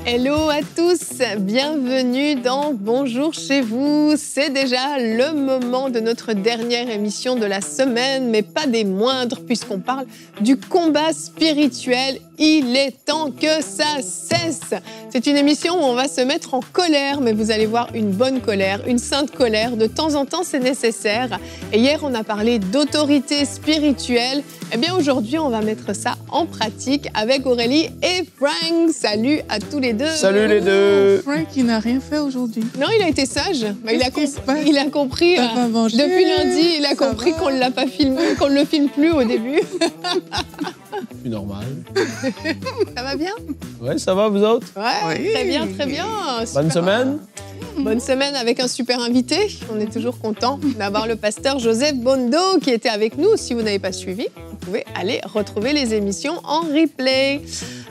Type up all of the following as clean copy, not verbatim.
Hello à tous, bienvenue dans Bonjour chez vous. C'est déjà le moment de notre dernière émission de la semaine, mais pas des moindres puisqu'on parle du combat spirituel. Il est temps que ça cesse. C'est une émission où on va se mettre en colère, mais vous allez voir une bonne colère, une sainte colère. De temps en temps, c'est nécessaire. Et hier, on a parlé d'autorité spirituelle. Eh bien, aujourd'hui, on va mettre ça en pratique avec Aurélie et Frank. Salut à tous les deux. Salut les deux. Frank, il n'a rien fait aujourd'hui. Non, il a été sage. Il a compris. Depuis lundi, il a compris qu'on ne l'a pas filmé, qu'on ne le filme plus au début. C'est normal. Ça va bien? Ouais, ça va, vous autres? Ouais, oui. très bien, très bien. Bonne semaine? Bonne semaine avec un super invité. On est toujours content d'avoir le pasteur Joseph Bondo qui était avec nous. Si vous n'avez pas suivi, vous pouvez aller retrouver les émissions en replay.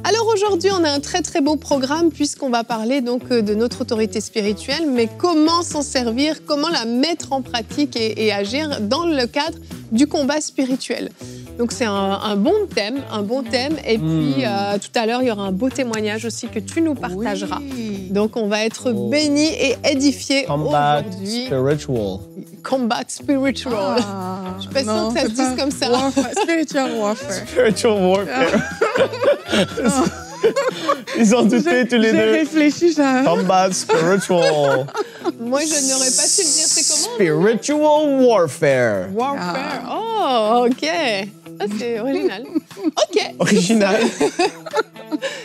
Alors aujourd'hui, on a un très très beau programme puisqu'on va parler donc de notre autorité spirituelle, mais comment s'en servir, comment la mettre en pratique et agir dans le cadre du combat spirituel. Donc c'est un bon thème. Et puis tout à l'heure, il y aura un beau témoignage aussi que tu nous partageras. Oui. Donc on va être bénis et édifiés aujourd'hui. Combat spiritual. Je suis pas sûre que ça se dise comme ça. Spiritual warfare. Spiritual warfare. Ils ont douté tous les deux. J'ai réfléchi, Combat spiritual. Moi, je n'aurais pas su le dire. C'est comment? Spiritual warfare. Warfare. Oh, OK. Ah, c'est original. OK. Original.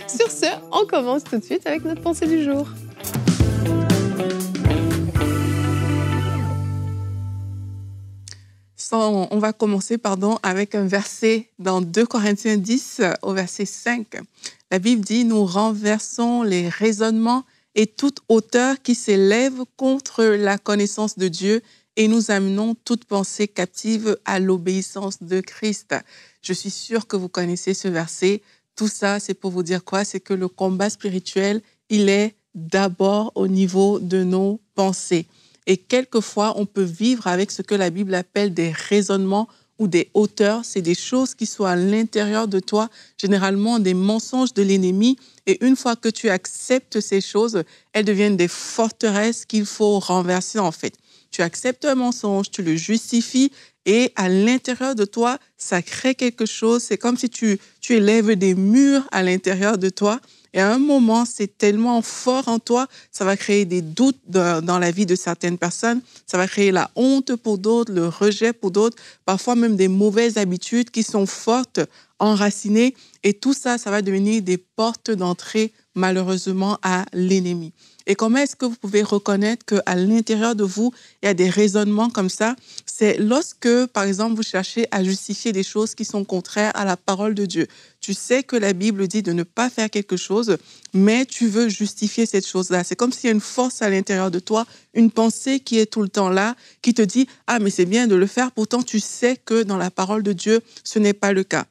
Sur ce, on commence tout de suite avec notre pensée du jour. On va commencer avec un verset dans 2 Corinthiens 10 au verset 5. La Bible dit « Nous renversons les raisonnements et toute hauteur qui s'élève contre la connaissance de Dieu et nous amenons toute pensée captive à l'obéissance de Christ. » Je suis sûre que vous connaissez ce verset. Tout ça, c'est pour vous dire quoi? C'est que le combat spirituel, il est d'abord au niveau de nos pensées. Et quelquefois, on peut vivre avec ce que la Bible appelle des raisonnements ou des hauteurs. C'est des choses qui sont à l'intérieur de toi, généralement des mensonges de l'ennemi. Et une fois que tu acceptes ces choses, elles deviennent des forteresses qu'il faut renverser en fait. Tu acceptes un mensonge, tu le justifies et à l'intérieur de toi, ça crée quelque chose. C'est comme si tu élèves des murs à l'intérieur de toi. Et à un moment, c'est tellement fort en toi, ça va créer des doutes dans la vie de certaines personnes. Ça va créer la honte pour d'autres, le rejet pour d'autres, parfois même des mauvaises habitudes qui sont fortes, enracinées. Et tout ça, ça va devenir des portes d'entrée, malheureusement, à l'ennemi. Et comment est-ce que vous pouvez reconnaître qu'à l'intérieur de vous, il y a des raisonnements comme ça? C'est lorsque, par exemple, vous cherchez à justifier des choses qui sont contraires à la parole de Dieu. Tu sais que la Bible dit de ne pas faire quelque chose, mais tu veux justifier cette chose-là. C'est comme s'il y a une force à l'intérieur de toi, une pensée qui est tout le temps là, qui te dit « Ah, mais c'est bien de le faire. » Pourtant, tu sais que dans la parole de Dieu, ce n'est pas le cas.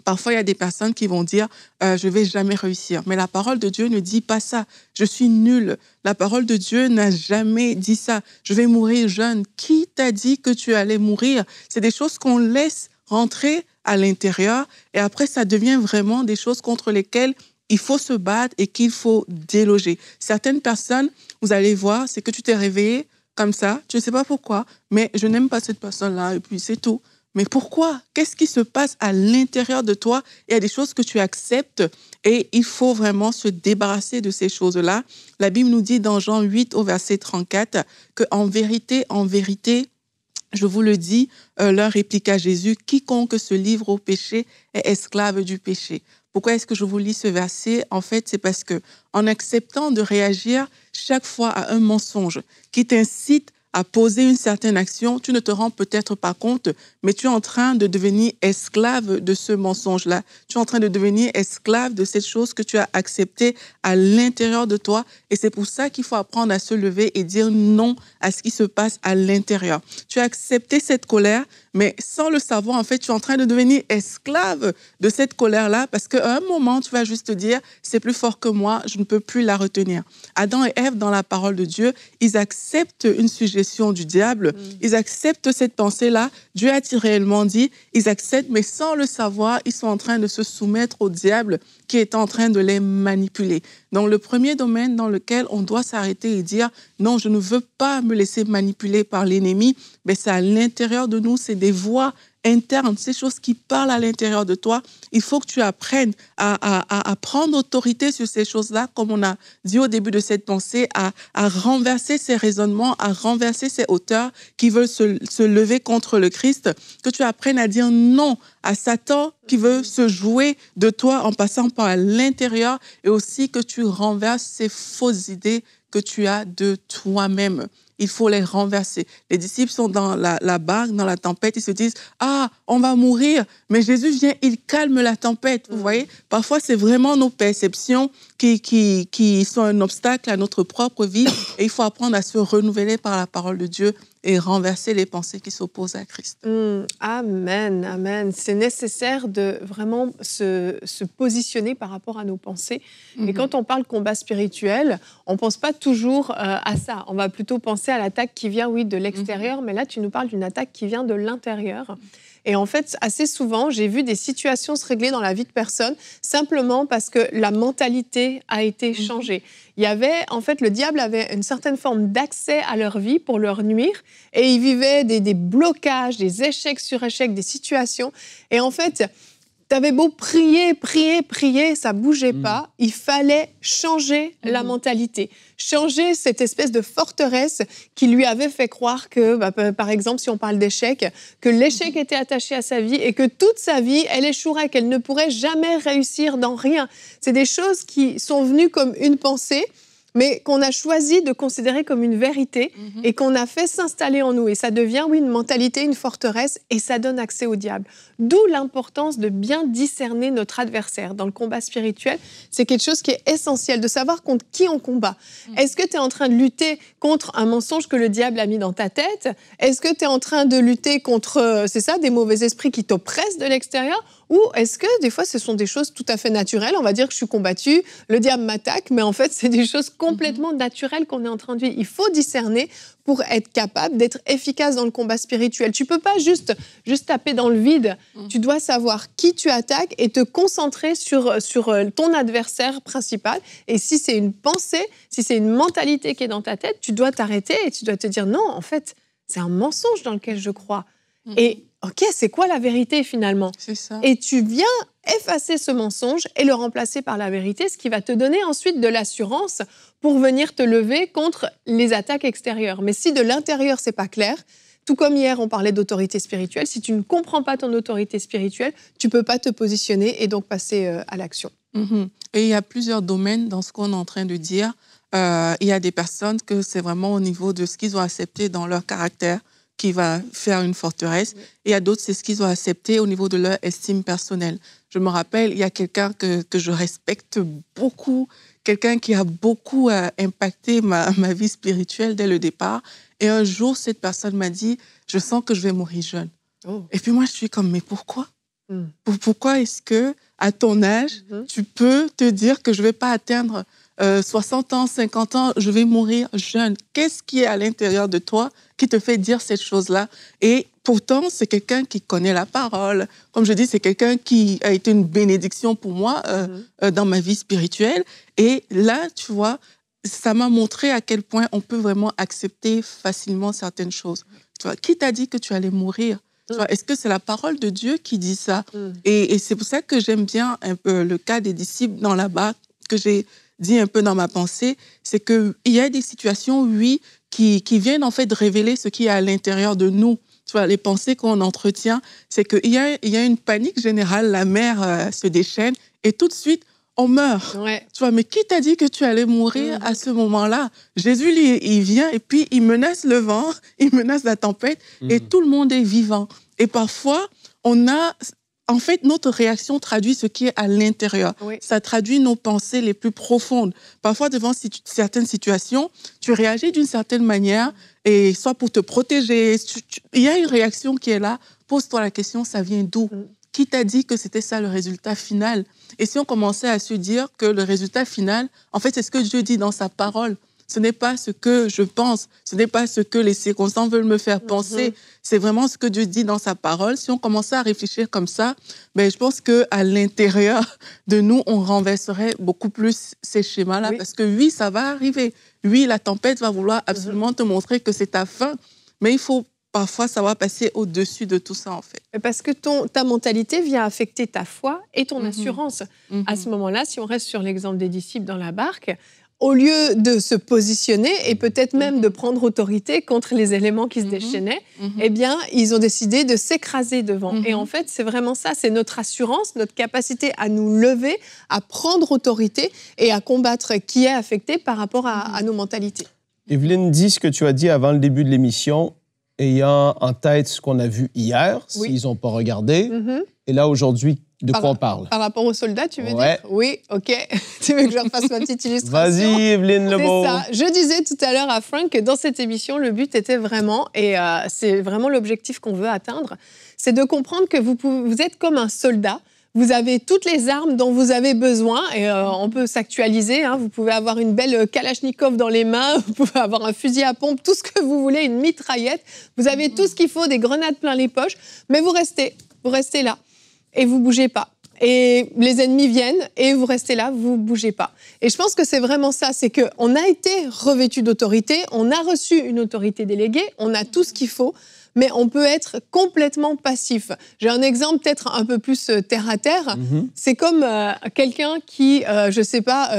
Parfois, il y a des personnes qui vont dire « je ne vais jamais réussir ». Mais la parole de Dieu ne dit pas ça. Je suis nulle. La parole de Dieu n'a jamais dit ça. Je vais mourir jeune. Qui t'a dit que tu allais mourir? C'est des choses qu'on laisse rentrer à l'intérieur et après, ça devient vraiment des choses contre lesquelles il faut se battre et qu'il faut déloger. Certaines personnes, vous allez voir, c'est que tu t'es réveillé comme ça. Je ne sais pas pourquoi, mais je n'aime pas cette personne-là et puis c'est tout. Mais pourquoi? Qu'est-ce qui se passe à l'intérieur de toi? Il y a des choses que tu acceptes et il faut vraiment se débarrasser de ces choses-là. La Bible nous dit dans Jean 8 au verset 34 qu'en vérité, je vous le dis, leur répliqua Jésus, quiconque se livre au péché est esclave du péché. Pourquoi est-ce que je vous lis ce verset? En fait, c'est parce que en acceptant de réagir chaque fois à un mensonge qui t'incite à poser une certaine action, tu ne te rends peut-être pas compte, mais tu es en train de devenir esclave de ce mensonge-là. Tu es en train de devenir esclave de cette chose que tu as acceptée à l'intérieur de toi. Et c'est pour ça qu'il faut apprendre à se lever et dire non à ce qui se passe à l'intérieur. Tu as accepté cette colère, mais sans le savoir, en fait, tu es en train de devenir esclave de cette colère-là parce qu'à un moment, tu vas juste te dire, c'est plus fort que moi, je ne peux plus la retenir. Adam et Ève, dans la parole de Dieu, ils acceptent une suggestion du diable, ils acceptent cette pensée-là. Dieu a réellement dit, ils acceptent, mais sans le savoir, ils sont en train de se soumettre au diable qui est en train de les manipuler. Donc, le premier domaine dans lequel on doit s'arrêter et dire « Non, je ne veux pas me laisser manipuler par l'ennemi », mais c'est à l'intérieur de nous, c'est des voix internes, ces choses qui parlent à l'intérieur de toi. Il faut que tu apprennes à prendre autorité sur ces choses-là, comme on a dit au début de cette pensée, à renverser ces raisonnements, à renverser ces hauteurs qui veulent se lever contre le Christ, que tu apprennes à dire non à Satan qui veut se jouer de toi en passant par l'intérieur, et aussi que tu renverses ces fausses idées que tu as de toi-même. Il faut les renverser. Les disciples sont dans la barque, dans la tempête, ils se disent « Ah, on va mourir !» Mais Jésus vient, il calme la tempête, vous voyez. Parfois, c'est vraiment nos perceptions qui sont un obstacle à notre propre vie, et il faut apprendre à se renouveler par la parole de Dieu et renverser les pensées qui s'opposent à Christ. Amen, amen. C'est nécessaire de vraiment se positionner par rapport à nos pensées. Et quand on parle combat spirituel, on ne pense pas toujours à ça. On va plutôt penser à l'attaque qui vient, oui, de l'extérieur, mais là, tu nous parles d'une attaque qui vient de l'intérieur. Et en fait, assez souvent, j'ai vu des situations se régler dans la vie de personnes simplement parce que la mentalité a été changée. Il y avait, en fait, le diable avait une certaine forme d'accès à leur vie pour leur nuire, et ils vivaient des blocages, des échecs sur échecs, des situations. Et en fait, t'avais beau prier, ça bougeait pas. Il fallait changer la mentalité, changer cette espèce de forteresse qui lui avait fait croire que, par exemple, si on parle d'échec, que l'échec était attaché à sa vie et que toute sa vie, elle échouerait, qu'elle ne pourrait jamais réussir dans rien. C'est des choses qui sont venues comme une pensée, mais qu'on a choisi de considérer comme une vérité et qu'on a fait s'installer en nous. Et ça devient, oui, une mentalité, une forteresse, et ça donne accès au diable. D'où l'importance de bien discerner notre adversaire. Dans le combat spirituel, c'est quelque chose qui est essentiel, de savoir contre qui on combat. Est-ce que tu es en train de lutter contre un mensonge que le diable a mis dans ta tête? Est-ce que tu es en train de lutter contre, c'est ça, des mauvais esprits qui t'oppressent de l'extérieur? Ou est-ce que des fois, ce sont des choses tout à fait naturelles? On va dire que je suis combattue, le diable m'attaque, mais en fait, c'est des choses complètement naturelles qu'on est en train de vivre. Il faut discerner pour être capable d'être efficace dans le combat spirituel. Tu ne peux pas juste taper dans le vide. Tu dois savoir qui tu attaques et te concentrer sur ton adversaire principal. Et si c'est une pensée, si c'est une mentalité qui est dans ta tête, tu dois t'arrêter et tu dois te dire non, en fait, c'est un mensonge dans lequel je crois. Et OK, c'est quoi la vérité finalement? C'est ça. Et tu viens effacer ce mensonge et le remplacer par la vérité, ce qui va te donner ensuite de l'assurance pour venir te lever contre les attaques extérieures. Mais si de l'intérieur, c'est pas clair, tout comme hier, on parlait d'autorité spirituelle, si tu ne comprends pas ton autorité spirituelle, tu peux pas te positionner et donc passer à l'action. Et il y a plusieurs domaines dans ce qu'on est en train de dire. Il y a des personnes que c'est vraiment au niveau de ce qu'ils ont accepté dans leur caractère qui va faire une forteresse. Et il y a d'autres, c'est ce qu'ils ont accepté au niveau de leur estime personnelle. Je me rappelle, il y a quelqu'un que je respecte beaucoup, quelqu'un qui a beaucoup impacté ma vie spirituelle dès le départ. Et un jour, cette personne m'a dit, je sens que je vais mourir jeune. Oh. Et puis moi, je suis comme, mais pourquoi? Pourquoi est-ce que, à ton âge, tu peux te dire que je ne vais pas atteindre 60 ans, 50 ans, je vais mourir jeune? Qu'est-ce qui est à l'intérieur de toi qui te fait dire cette chose-là? Et pourtant, c'est quelqu'un qui connaît la parole. Comme je dis, c'est quelqu'un qui a été une bénédiction pour moi dans ma vie spirituelle. Et là, tu vois, ça m'a montré à quel point on peut vraiment accepter facilement certaines choses. Tu vois, qui t'a dit que tu allais mourir? Est-ce que c'est la parole de Dieu qui dit ça? Et c'est pour ça que j'aime bien un peu le cas des disciples dans la barque, que j'ai dit un peu dans ma pensée, c'est qu'il y a des situations, oui, qui viennent en fait révéler ce qui est à l'intérieur de nous. Tu vois, les pensées qu'on entretient, c'est qu'il y a une panique générale, la mer se déchaîne et tout de suite, on meurt. Ouais. Tu vois, mais qui t'a dit que tu allais mourir à ce moment-là? Jésus, lui, il vient et puis il menace le vent, il menace la tempête et tout le monde est vivant. Et parfois, en fait, notre réaction traduit ce qui est à l'intérieur. Oui. Ça traduit nos pensées les plus profondes. Parfois, devant certaines situations, tu réagis d'une certaine manière, et soit pour te protéger, il y a une réaction qui est là. Pose-toi la question, ça vient d'où? Qui t'a dit que c'était ça le résultat final? Et si on commençait à se dire que le résultat final, en fait, c'est ce que Dieu dit dans sa parole. Ce n'est pas ce que je pense, ce n'est pas ce que les circonstances veulent me faire penser. C'est vraiment ce que Dieu dit dans sa parole. Si on commençait à réfléchir comme ça, je pense qu'à l'intérieur de nous, on renverserait beaucoup plus ces schémas-là. Parce que oui, ça va arriver. Oui, la tempête va vouloir absolument te montrer que c'est ta fin. Mais il faut parfois savoir passer au-dessus de tout ça, en fait. Parce que ta mentalité vient affecter ta foi et ton assurance. À ce moment-là, si on reste sur l'exemple des disciples dans la barque, au lieu de se positionner et peut-être même de prendre autorité contre les éléments qui se déchaînaient, eh bien, ils ont décidé de s'écraser devant. Et en fait, c'est vraiment ça, c'est notre assurance, notre capacité à nous lever, à prendre autorité et à combattre qui est affecté par rapport à nos mentalités. Evelyne, dis ce que tu as dit avant le début de l'émission, ayant en tête ce qu'on a vu hier, s'ils n'ont pas regardé. Et là, aujourd'hui, de quoi on parle? Par rapport aux soldats, tu veux dire? Oui, OK. Tu veux que je refasse ma petite illustration? Vas-y, Evelyne Lebeau. C'est ça. Je disais tout à l'heure à Frank que dans cette émission, le but était vraiment, et c'est vraiment l'objectif qu'on veut atteindre, c'est de comprendre que vous êtes comme un soldat. Vous avez toutes les armes dont vous avez besoin et on peut s'actualiser. Vous pouvez avoir une belle Kalachnikov dans les mains, vous pouvez avoir un fusil à pompe, tout ce que vous voulez, une mitraillette. Vous avez tout ce qu'il faut, des grenades plein les poches, mais vous restez là et vous bougez pas. Et les ennemis viennent et vous restez là, vous bougez pas. Et je pense que c'est vraiment ça, c'est qu'on a été revêtu d'autorité, on a reçu une autorité déléguée, on a tout ce qu'il faut, mais on peut être complètement passif. J'ai un exemple peut-être un peu plus terre à terre. C'est comme quelqu'un qui, je sais pas,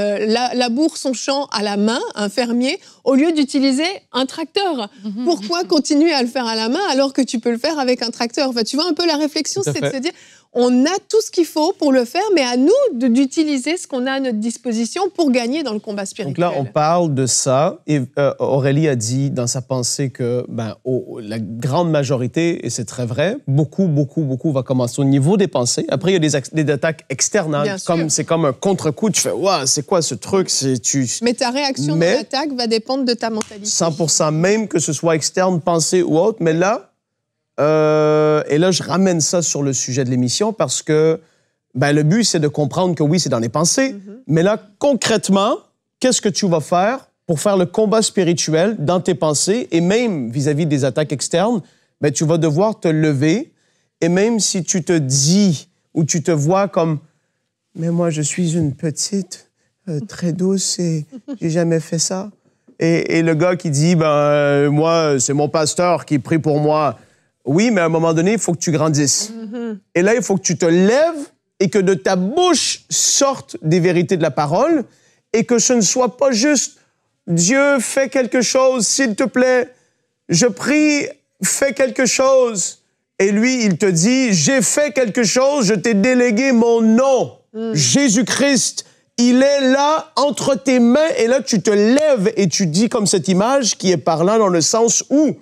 laboure son champ à la main, un fermier, au lieu d'utiliser un tracteur. Pourquoi continuer à le faire à la main alors que tu peux le faire avec un tracteur? Enfin, tu vois un peu la réflexion, c'est de se dire... On a tout ce qu'il faut pour le faire, mais à nous d'utiliser ce qu'on a à notre disposition pour gagner dans le combat spirituel. Donc là, on parle de ça. Et Aurélie a dit dans sa pensée que la grande majorité, et c'est très vrai, beaucoup va commencer au niveau des pensées. Après, il y a des attaques externes. C'est comme un contre-coup. Tu fais, wow, c'est quoi ce truc? Mais ta réaction de l'attaque va dépendre de ta mentalité. 100%, même que ce soit externe, pensée ou autre. Mais là, et là, je ramène ça sur le sujet de l'émission parce que le but, c'est de comprendre que oui, c'est dans les pensées. Mais là, concrètement, qu'est-ce que tu vas faire pour faire le combat spirituel dans tes pensées et même vis-à-vis des attaques externes? Tu vas devoir te lever et même si tu te dis ou tu te vois comme « Mais moi, je suis une petite, très douce et j'ai jamais fait ça. » Et le gars qui dit « moi, c'est mon pasteur qui prie pour moi. » Oui, mais à un moment donné, il faut que tu grandisses. Et là, il faut que tu te lèves et que de ta bouche sortent des vérités de la parole et que ce ne soit pas juste « Dieu, fais quelque chose, s'il te plaît. Je prie, fais quelque chose. » Et lui, il te dit « J'ai fait quelque chose, je t'ai délégué mon nom. Jésus-Christ, il est là entre tes mains. » Et là, tu te lèves et tu dis comme cette image qui est parlant dans le sens où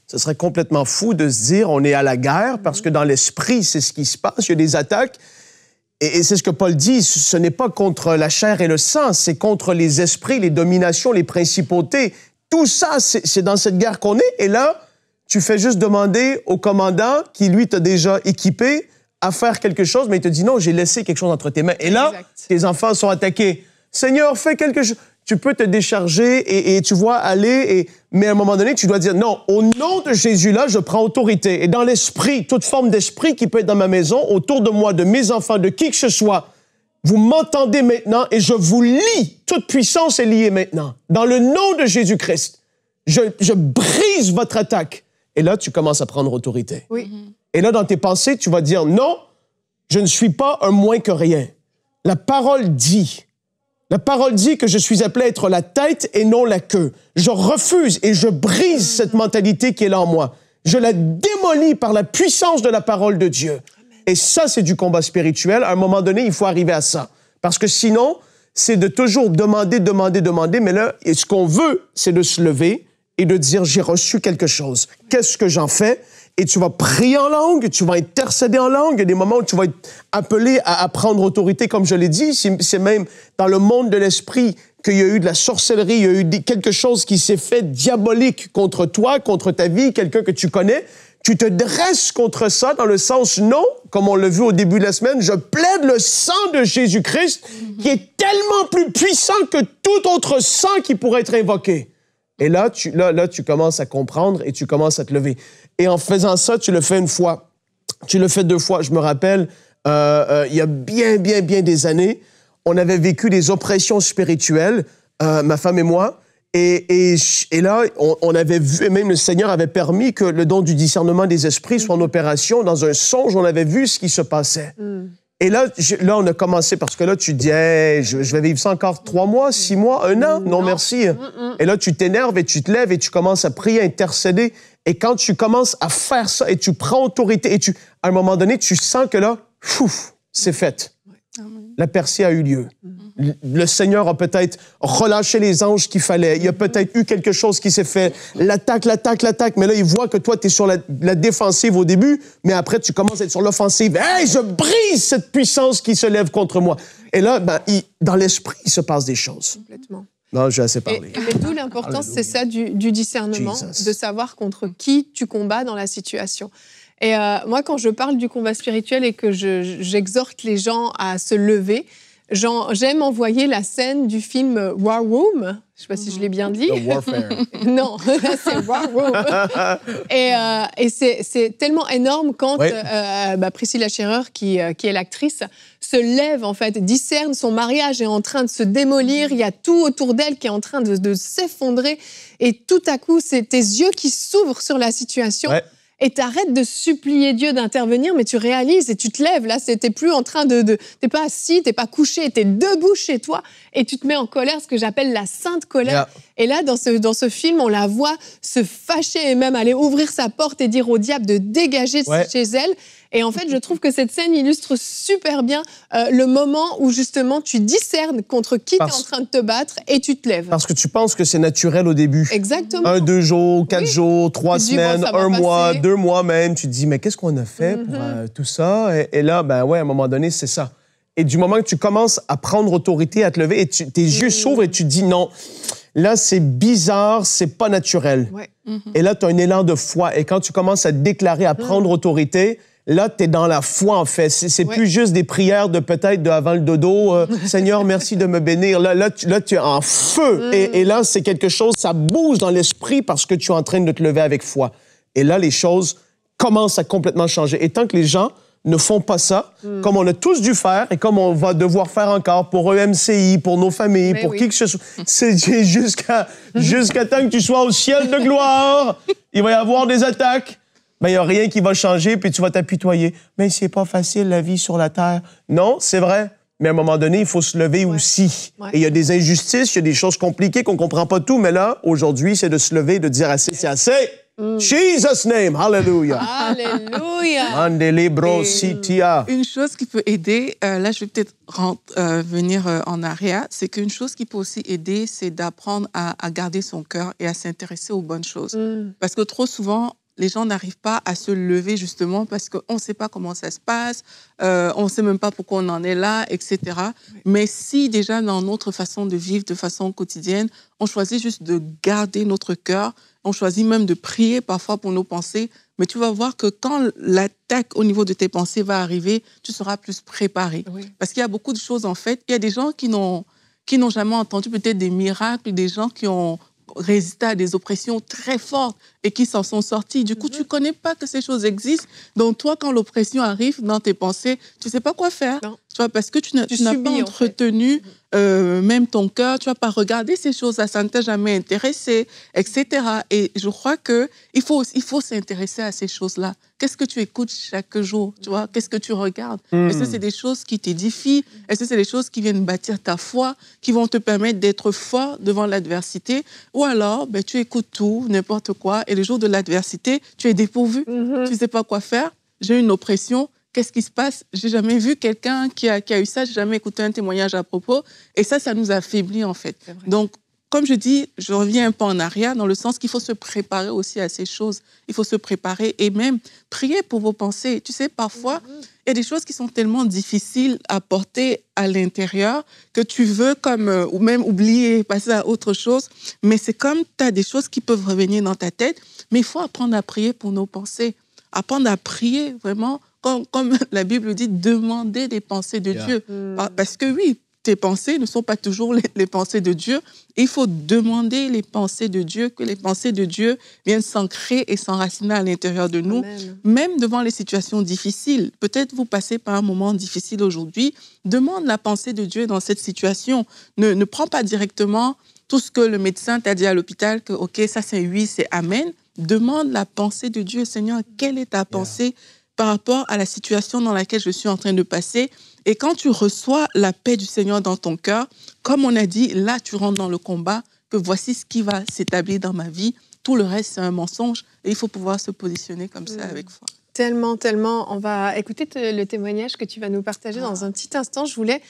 ce serait complètement fou de se dire on est à la guerre parce que dans l'esprit, c'est ce qui se passe. Il y a des attaques. Et c'est ce que Paul dit, ce n'est pas contre la chair et le sang, c'est contre les esprits, les dominations, les principautés. Tout ça, c'est dans cette guerre qu'on est. Et là, tu fais juste demander au commandant qui, lui, t'a déjà équipé à faire quelque chose, mais il te dit non, j'ai laissé quelque chose entre tes mains. Et là, tes enfants sont attaqués. Seigneur, fais quelque chose. Tu peux te décharger et tu vois aller, mais à un moment donné, tu dois dire non, au nom de Jésus-là, je prends autorité. Et dans l'esprit, toute forme d'esprit qui peut être dans ma maison, autour de moi, de mes enfants, de qui que ce soit, vous m'entendez maintenant et je vous lie. Toute puissance est liée maintenant. Dans le nom de Jésus-Christ, je brise votre attaque. Et là, tu commences à prendre autorité. Et là, dans tes pensées, tu vas dire non, je ne suis pas un moins que rien. La parole dit que je suis appelé à être la tête et non la queue. Je refuse et je brise cette mentalité qui est là en moi. Je la démolis par la puissance de la parole de Dieu. Et ça, c'est du combat spirituel. À un moment donné, il faut arriver à ça. Parce que sinon, c'est de toujours demander. Mais là, ce qu'on veut, c'est de se lever et de dire, j'ai reçu quelque chose. Qu'est-ce que j'en fais? Et tu vas prier en langue, tu vas intercéder en langue. Il y a des moments où tu vas être appelé à prendre autorité, comme je l'ai dit. C'est même dans le monde de l'esprit qu'il y a eu de la sorcellerie, il y a eu quelque chose qui s'est fait diabolique contre toi, contre ta vie, quelqu'un que tu connais. Tu te dresses contre ça dans le sens, non, comme on l'a vu au début de la semaine, je plaide le sang de Jésus-Christ qui est tellement plus puissant que tout autre sang qui pourrait être invoqué. Et là, tu commences à comprendre et tu commences à te lever. Et en faisant ça, tu le fais une fois. Tu le fais 2 fois. Je me rappelle, il y a bien des années, on avait vécu des oppressions spirituelles, ma femme et moi. Et là, on avait vu, et même le Seigneur avait permis que le don du discernement des esprits soit en opération. Dans un songe, on avait vu ce qui se passait. Et là, on a commencé, parce que là, tu te dis, hey, je vais vivre ça encore 3 mois, 6 mois, 1 an? Non, merci. Et là, tu t'énerves et tu te lèves et tu commences à prier, à intercéder. Et quand tu commences à faire ça et tu prends autorité, à un moment donné, tu sens que là, c'est fait. La percée a eu lieu. Le Seigneur a peut-être relâché les anges qu'il fallait. Il y a peut-être eu quelque chose qui s'est fait. L'attaque. Mais là, il voit que toi, tu es sur la défensive au début, mais après, tu commences à être sur l'offensive. Hey, je brise cette puissance qui se lève contre moi. Et là, dans l'esprit, il se passe des choses. Complètement. Non, j'ai assez parlé. Mais d'où l'importance, c'est ça, du discernement, de savoir contre qui tu combats dans la situation. Et moi, quand je parle du combat spirituel et que j'exhorte les gens à se lever, j'aime envoyer la scène du film War Room. Je ne sais pas si je l'ai bien dit. The Warfare. Non, c'est War Room. Et c'est tellement énorme quand Priscilla Shirer, qui est l'actrice, se lève, en fait, discerne, son mariage est en train de se démolir, il y a tout autour d'elle qui est en train de s'effondrer, et tout à coup, c'est tes yeux qui s'ouvrent sur la situation. Ouais. Et t'arrêtes de supplier Dieu d'intervenir, mais tu réalises et tu te lèves. Là, t'es plus en train t'es pas assis, t'es pas couché, t'es debout chez toi et tu te mets en colère, ce que j'appelle la sainte colère. Yeah. Et là, dans ce film, on la voit se fâcher et même aller ouvrir sa porte et dire au diable de dégager chez elle. Et en fait, je trouve que cette scène illustre super bien le moment où justement tu discernes contre qui tu es en train de te battre et tu te lèves. Parce que tu penses que c'est naturel au début. Exactement. 1, 2 jours, 4 jours, 3 semaines, 1 mois, 2 mois même. Tu te dis, mais qu'est-ce qu'on a fait pour tout ça? Et là, à un moment donné, c'est ça. Et du moment que tu commences à prendre autorité, à te lever, et tes yeux s'ouvrent et tu te dis, non, là, c'est bizarre, c'est pas naturel. Ouais. Et là, tu as un élan de foi. Et quand tu commences à déclarer, à prendre autorité, là, tu es dans la foi, en fait. C'est plus juste des prières de peut-être avant le dodo. Seigneur, merci de me bénir. Là, tu es en feu. Et là, c'est quelque chose, ça bouge dans l'esprit parce que tu es en train de te lever avec foi. Et là, les choses commencent à complètement changer. Et tant que les gens ne font pas ça, comme on a tous dû faire et comme on va devoir faire encore pour EMCI, pour nos familles, pour qui que ce soit, c'est jusqu'à temps que tu sois au ciel de gloire, il va y avoir des attaques. Il n'y a rien qui va changer, puis tu vas t'apitoyer. Mais c'est pas facile, la vie sur la terre. Non, c'est vrai. Mais à un moment donné, il faut se lever aussi. Ouais. Et il y a des injustices, il y a des choses compliquées qu'on ne comprend pas tout. Mais là, aujourd'hui, c'est de se lever et de dire assez, c'est assez. Jesus' name, hallelujah. Alléluia. Une chose qui peut aider, là, je vais peut-être venir en arrière, c'est qu'une chose qui peut aussi aider, c'est d'apprendre à garder son cœur et à s'intéresser aux bonnes choses. Parce que trop souvent, les gens n'arrivent pas à se lever justement parce qu'on ne sait pas comment ça se passe, on ne sait même pas pourquoi on en est là, etc. Mais si déjà dans notre façon de vivre de façon quotidienne, on choisit juste de garder notre cœur, on choisit même de prier parfois pour nos pensées, mais tu vas voir que quand l'attaque au niveau de tes pensées va arriver, tu seras plus préparé. Oui. Parce qu'il y a beaucoup de choses en fait. Il y a des gens qui n'ont jamais entendu peut-être des miracles, des gens qui ont résisté à des oppressions très fortes et qui s'en sont sortis. Du coup, tu ne connais pas que ces choses existent. Donc, toi, quand l'oppression arrive dans tes pensées, tu ne sais pas quoi faire. Non. Tu vois, parce que tu n'as pas entretenu même ton cœur, tu n'as pas regardé ces choses-là, ça ne t'a jamais intéressé, etc. Et je crois qu'il faut s'intéresser à ces choses-là. Qu'est-ce que tu écoutes chaque jour, tu vois? Qu'est-ce que tu regardes? Est-ce que c'est des choses qui t'édifient? Est-ce que c'est des choses qui viennent bâtir ta foi, qui vont te permettre d'être fort devant l'adversité? Ou alors, tu écoutes tout, n'importe quoi, et le jour de l'adversité, tu es dépourvu, tu ne sais pas quoi faire, j'ai une oppression, qu'est-ce qui se passe? J'ai jamais vu quelqu'un qui a eu ça, j'ai jamais écouté un témoignage à propos, et ça nous affaiblit en fait. Donc, comme je dis, je reviens un peu en arrière dans le sens qu'il faut se préparer aussi à ces choses. Il faut se préparer et même prier pour vos pensées. Tu sais, parfois, il y a des choses qui sont tellement difficiles à porter à l'intérieur que tu veux ou même oublier, passer à autre chose. Mais c'est comme tu as des choses qui peuvent revenir dans ta tête, mais il faut apprendre à prier pour nos pensées. apprendre à prier vraiment, comme la Bible dit, demander les pensées de Dieu. Parce que oui, tes pensées ne sont pas toujours les pensées de Dieu. Il faut demander les pensées de Dieu, que les pensées de Dieu viennent s'ancrer et s'enraciner à l'intérieur de nous, même devant les situations difficiles. Peut-être vous passez par un moment difficile aujourd'hui. Demande la pensée de Dieu dans cette situation. Ne prends pas directement tout ce que le médecin t'a dit à l'hôpital, que OK, ça c'est oui, c'est amen. Demande la pensée de Dieu. Seigneur, quelle est ta pensée par rapport à la situation dans laquelle je suis en train de passer? Et quand tu reçois la paix du Seigneur dans ton cœur, comme on a dit, là, tu rentres dans le combat, que voici ce qui va s'établir dans ma vie. Tout le reste, c'est un mensonge. Et il faut pouvoir se positionner comme ça avec foi. Tellement, tellement. On va écouter le témoignage que tu vas nous partager dans un petit instant. Je voulais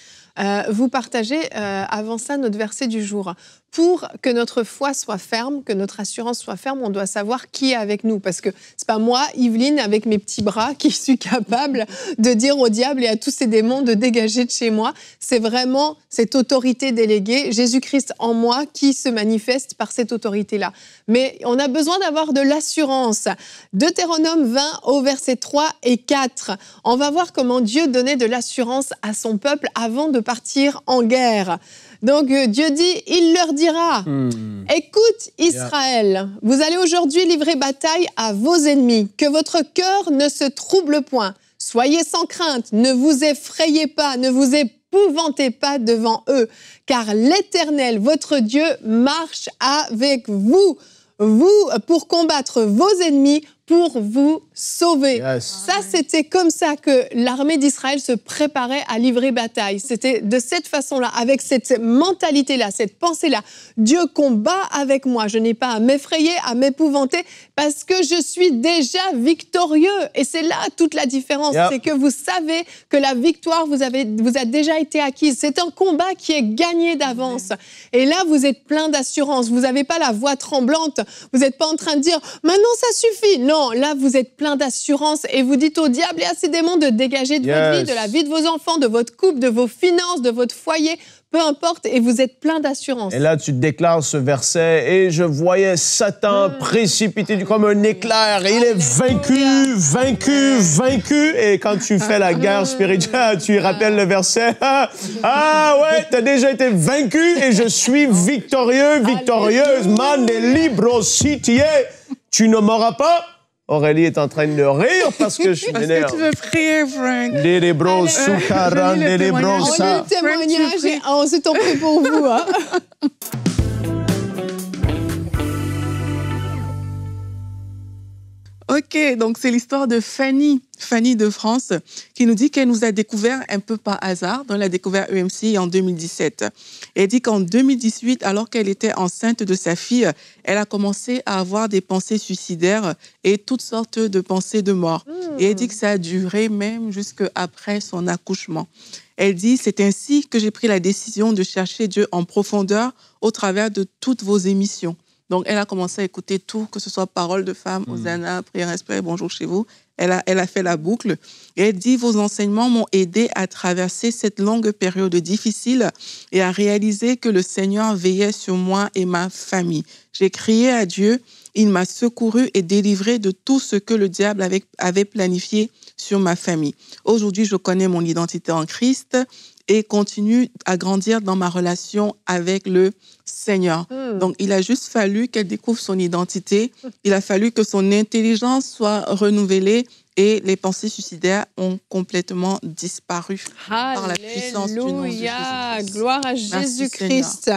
vous partager avant ça notre verset du jour. Pour que notre foi soit ferme, que notre assurance soit ferme, on doit savoir qui est avec nous. Parce que c'est pas moi, Yveline, avec mes petits bras, qui suis capable de dire au diable et à tous ces démons de dégager de chez moi. C'est vraiment cette autorité déléguée, Jésus-Christ en moi, qui se manifeste par cette autorité-là. Mais on a besoin d'avoir de l'assurance. Deutéronome 20 au verset 3 et 4. On va voir comment Dieu donnait de l'assurance à son peuple avant de partir en guerre. Donc Dieu dit, il leur dira, écoute Israël, vous allez aujourd'hui livrer bataille à vos ennemis, que votre cœur ne se trouble point, soyez sans crainte, ne vous effrayez pas, ne vous épouvantez pas devant eux, car l'Éternel, votre Dieu, marche avec vous pour combattre vos ennemis, pour vous sauver. Ça, c'était comme ça que l'armée d'Israël se préparait à livrer bataille. C'était de cette façon-là, avec cette mentalité-là, cette pensée-là. Dieu combat avec moi. Je n'ai pas à m'effrayer, à m'épouvanter, parce que je suis déjà victorieux. Et c'est là toute la différence. C'est que vous savez que la victoire vous a déjà été acquise. C'est un combat qui est gagné d'avance. Et là, vous êtes plein d'assurance. Vous n'avez pas la voix tremblante. Vous n'êtes pas en train de dire « Maintenant, ça suffit ». Non, là, vous êtes plein d'assurance et vous dites au diable et à ces démons de dégager de votre vie, de la vie de vos enfants, de votre couple, de vos finances, de votre foyer, peu importe, et vous êtes plein d'assurance. Et là, tu déclares ce verset, et je voyais Satan précipiter comme un éclair, et il est vaincu, vaincu, vaincu. Et quand tu fais la guerre spirituelle, tu rappelles le verset, ah ouais, t'as déjà été vaincu, et je suis victorieux, victorieuse, man de libro citié, tu ne m'auras pas. Aurélie est en train de rire parce que je suis énervé. Parce que tu veux prier, Frank. On lit le témoignage et ensuite on prie pour vous. Hein. OK, donc c'est l'histoire de Fanny de France, qui nous dit qu'elle nous a découvert un peu par hasard, dont elle a découvert EMC en 2017. Et elle dit qu'en 2018, alors qu'elle était enceinte de sa fille, elle a commencé à avoir des pensées suicidaires et toutes sortes de pensées de mort. Et elle dit que ça a duré même jusqu'après son accouchement. Elle dit, c'est ainsi que j'ai pris la décision de chercher Dieu en profondeur au travers de toutes vos émissions. Donc, elle a commencé à écouter tout, que ce soit Parole de femme, Hosanna, Prière inspirée, Bonjour chez vous. Elle a fait la boucle. Et elle dit, vos enseignements m'ont aidé à traverser cette longue période difficile et à réaliser que le Seigneur veillait sur moi et ma famille. J'ai crié à Dieu, il m'a secouru et délivré de tout ce que le diable avait planifié sur ma famille. Aujourd'hui, je connais mon identité en Christ et continue à grandir dans ma relation avec le Seigneur. Donc, il a juste fallu qu'elle découvre son identité. Il a fallu que son intelligence soit renouvelée et les pensées suicidaires ont complètement disparu par la puissance du nom de Jésus-Christ. Gloire à Jésus-Christ.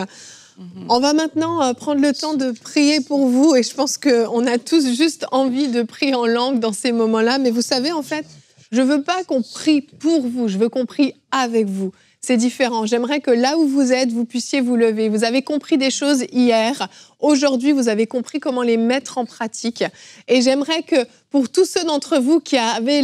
On va maintenant prendre le temps de prier pour vous et je pense qu'on a tous juste envie de prier en langue dans ces moments-là. Mais vous savez, en fait, je ne veux pas qu'on prie pour vous, je veux qu'on prie avec vous. C'est différent. J'aimerais que là où vous êtes, vous puissiez vous lever. Vous avez compris des choses hier. Aujourd'hui, vous avez compris comment les mettre en pratique. Et j'aimerais que pour tous ceux d'entre vous qui avaient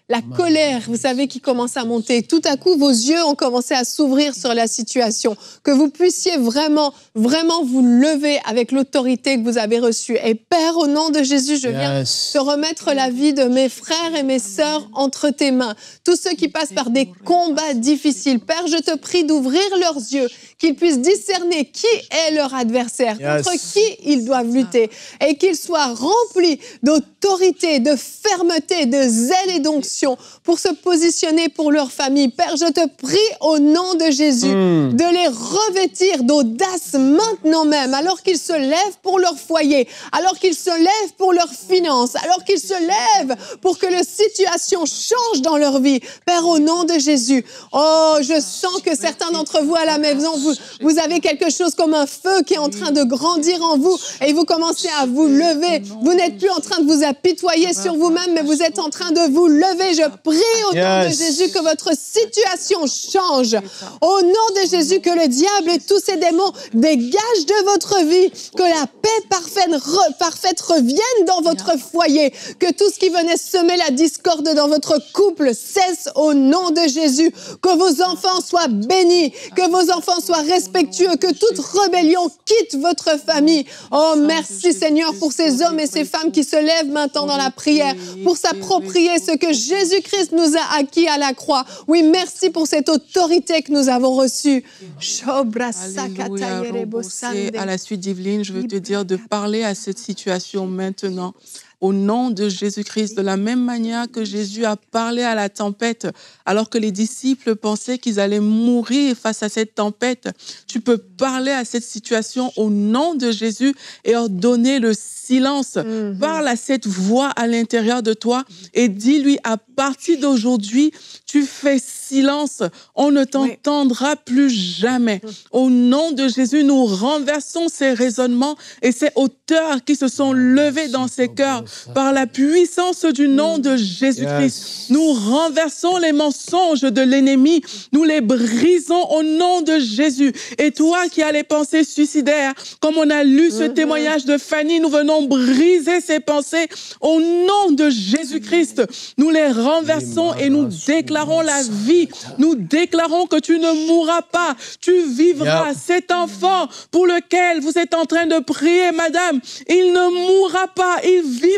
la colère, vous savez, qui commence à monter. Tout à coup, vos yeux ont commencé à s'ouvrir sur la situation. Que vous puissiez vraiment, vraiment vous lever avec l'autorité que vous avez reçue. Et Père, au nom de Jésus, je viens te remettre la vie de mes frères et mes sœurs entre tes mains. Tous ceux qui passent par des combats difficiles. Père, je te prie d'ouvrir leurs yeux, qu'ils puissent discerner qui est leur adversaire, contre qui ils doivent lutter, et qu'ils soient remplis d'autorité, de fermeté, de zèle et d'onction pour se positionner pour leur famille. Père, je te prie au nom de Jésus de les revêtir d'audace maintenant même, alors qu'ils se lèvent pour leur foyer, alors qu'ils se lèvent pour leurs finances, alors qu'ils se lèvent pour que la situation change dans leur vie. Père, au nom de Jésus, oh, je sens que certains d'entre vous à la maison, vous avez quelque chose comme un feu qui est en train de grandir en vous et vous commencez à vous lever. Vous n'êtes plus en train de vous apitoyer sur vous-même, mais vous êtes en train de vous lever. Je prie au nom de Jésus que votre situation change. Au nom de Jésus, que le diable et tous ses démons dégagent de votre vie, que la paix parfaite revienne dans votre foyer, que tout ce qui venait semer la discorde dans votre couple cesse au nom de Jésus, que vos enfants soient bénis, que vos enfants soient respectueux, que toute rébellion quitte votre famille. Oh, merci Seigneur pour ces hommes et ces femmes qui se lèvent maintenant dans la prière, pour s'approprier ce que Jésus-Christ nous a acquis à la croix. Oui, merci pour cette autorité que nous avons reçue. Alléluia, Robosé. À la suite d'Yveline, je veux te dire de parler à cette situation maintenant. Au nom de Jésus-Christ, de la même manière que Jésus a parlé à la tempête, alors que les disciples pensaient qu'ils allaient mourir face à cette tempête, tu peux parler à cette situation au nom de Jésus et ordonner le silence. Parle à cette voix à l'intérieur de toi et dis-lui, à partir d'aujourd'hui, tu fais silence. On ne t'entendra plus jamais. Au nom de Jésus, nous renversons ces raisonnements et ces hauteurs qui se sont levées dans ces cœurs. Par la puissance du nom de Jésus-Christ, nous renversons les mensonges de l'ennemi. Nous les brisons au nom de Jésus. Et toi qui as les pensées suicidaires, comme on a lu ce témoignage de Fanny, nous venons briser ces pensées au nom de Jésus-Christ. Nous les renversons et nous déclarons la vie. Nous déclarons que tu ne mourras pas. Tu vivras. Cet enfant pour lequel vous êtes en train de prier, madame, il ne mourra pas. Il vivra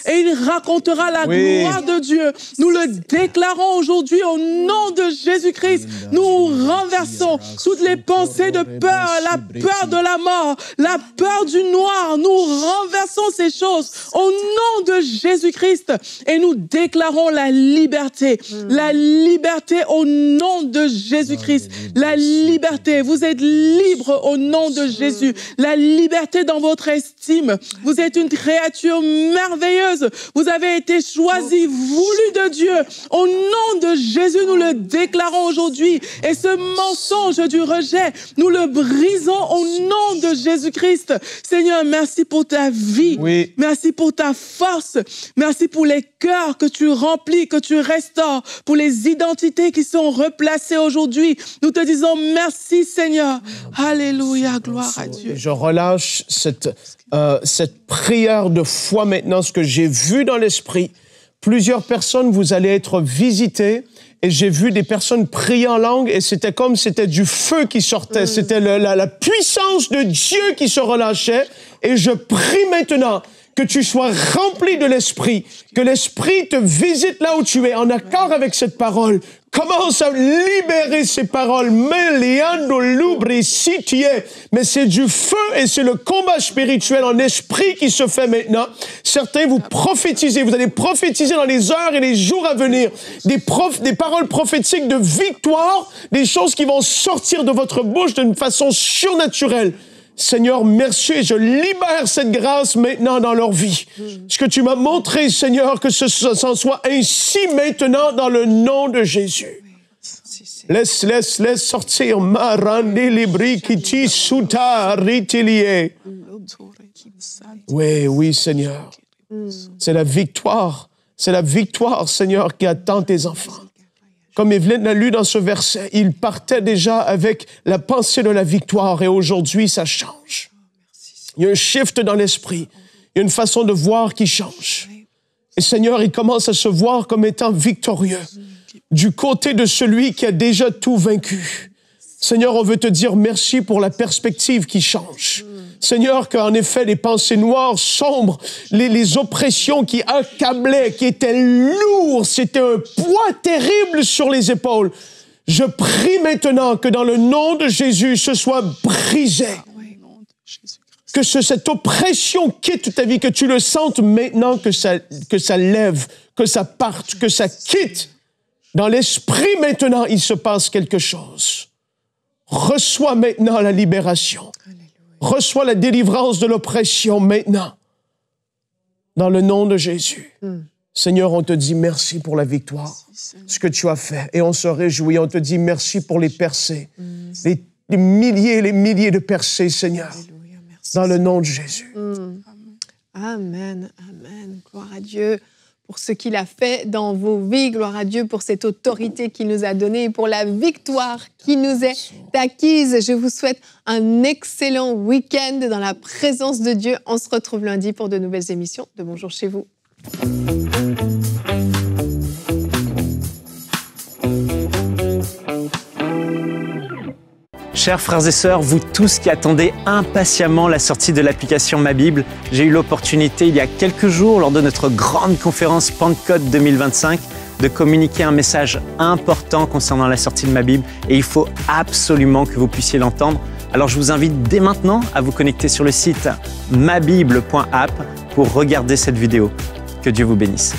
et il racontera la gloire de Dieu. Nous le déclarons aujourd'hui au nom de Jésus-Christ. Nous renversons toutes les pensées de peur, la peur de la mort, la peur du noir. Nous renversons ces choses au nom de Jésus-Christ et nous déclarons la liberté. La liberté au nom de Jésus-Christ. La liberté. Vous êtes libre au nom de Jésus. La liberté dans votre estime. Vous êtes une créature merveilleuse. Vous avez été choisi, voulu de Dieu. Au nom de Jésus, nous le déclarons aujourd'hui. Et ce mensonge du rejet, nous le brisons au nom de Jésus-Christ. Seigneur, merci pour ta vie. Merci pour ta force. Merci pour les cœurs que tu remplis, que tu restaures, pour les identités qui sont replacées aujourd'hui. Nous te disons merci, Seigneur. Alléluia, gloire à Dieu. Je relâche cette prière de foi maintenant, ce que j'ai vu dans l'esprit. Plusieurs personnes, vous allez être visitées. Et j'ai vu des personnes prier en langue et c'était comme c'était du feu qui sortait. C'était la puissance de Dieu qui se relâchait. Et je prie maintenant que tu sois rempli de l'Esprit, que l'Esprit te visite là où tu es, en accord avec cette parole. Commence à libérer ces paroles. Mais c'est du feu et c'est le combat spirituel en esprit qui se fait maintenant. Certains, vous prophétisez. Vous allez prophétiser dans les heures et les jours à venir. Des paroles prophétiques de victoire, des choses qui vont sortir de votre bouche d'une façon surnaturelle. Seigneur, merci et je libère cette grâce maintenant dans leur vie. Ce que tu m'as montré, Seigneur, que ce soit ainsi maintenant dans le nom de Jésus. Laisse sortir. Oui, Seigneur. C'est la victoire, Seigneur, qui attend tes enfants. Comme Evelyne l'a lu dans ce verset, il partait déjà avec la pensée de la victoire et aujourd'hui, ça change. Il y a un shift dans l'esprit. Il y a une façon de voir qui change. Et Seigneur, il commence à se voir comme étant victorieux du côté de celui qui a déjà tout vaincu. Seigneur, on veut te dire merci pour la perspective qui change. Seigneur, qu'en effet, les pensées noires, sombres, les oppressions qui accablaient, qui étaient lourdes, c'était un poids terrible sur les épaules. Je prie maintenant que dans le nom de Jésus, ce soit brisé. Que cette oppression quitte ta vie, que tu le sentes maintenant, que ça lève, que ça parte, que ça quitte. Dans l'esprit maintenant, il se passe quelque chose. Reçois maintenant la libération. Reçois la délivrance de l'oppression maintenant. Dans le nom de Jésus. Seigneur, on te dit merci pour la victoire, ce que tu as fait. Et on se réjouit. On te dit merci pour les percées. Les milliers et les milliers de percées, Seigneur. Dans le nom de Jésus. Amen, amen. Gloire à Dieu pour ce qu'il a fait dans vos vies. Gloire à Dieu pour cette autorité qu'il nous a donnée et pour la victoire qui nous est acquise. Je vous souhaite un excellent week-end dans la présence de Dieu. On se retrouve lundi pour de nouvelles émissions de Bonjour chez vous. Chers frères et sœurs, vous tous qui attendez impatiemment la sortie de l'application Ma Bible, j'ai eu l'opportunité il y a quelques jours, lors de notre grande conférence Pentecôte 2025, de communiquer un message important concernant la sortie de Ma Bible et il faut absolument que vous puissiez l'entendre. Alors je vous invite dès maintenant à vous connecter sur le site mabible.app pour regarder cette vidéo. Que Dieu vous bénisse.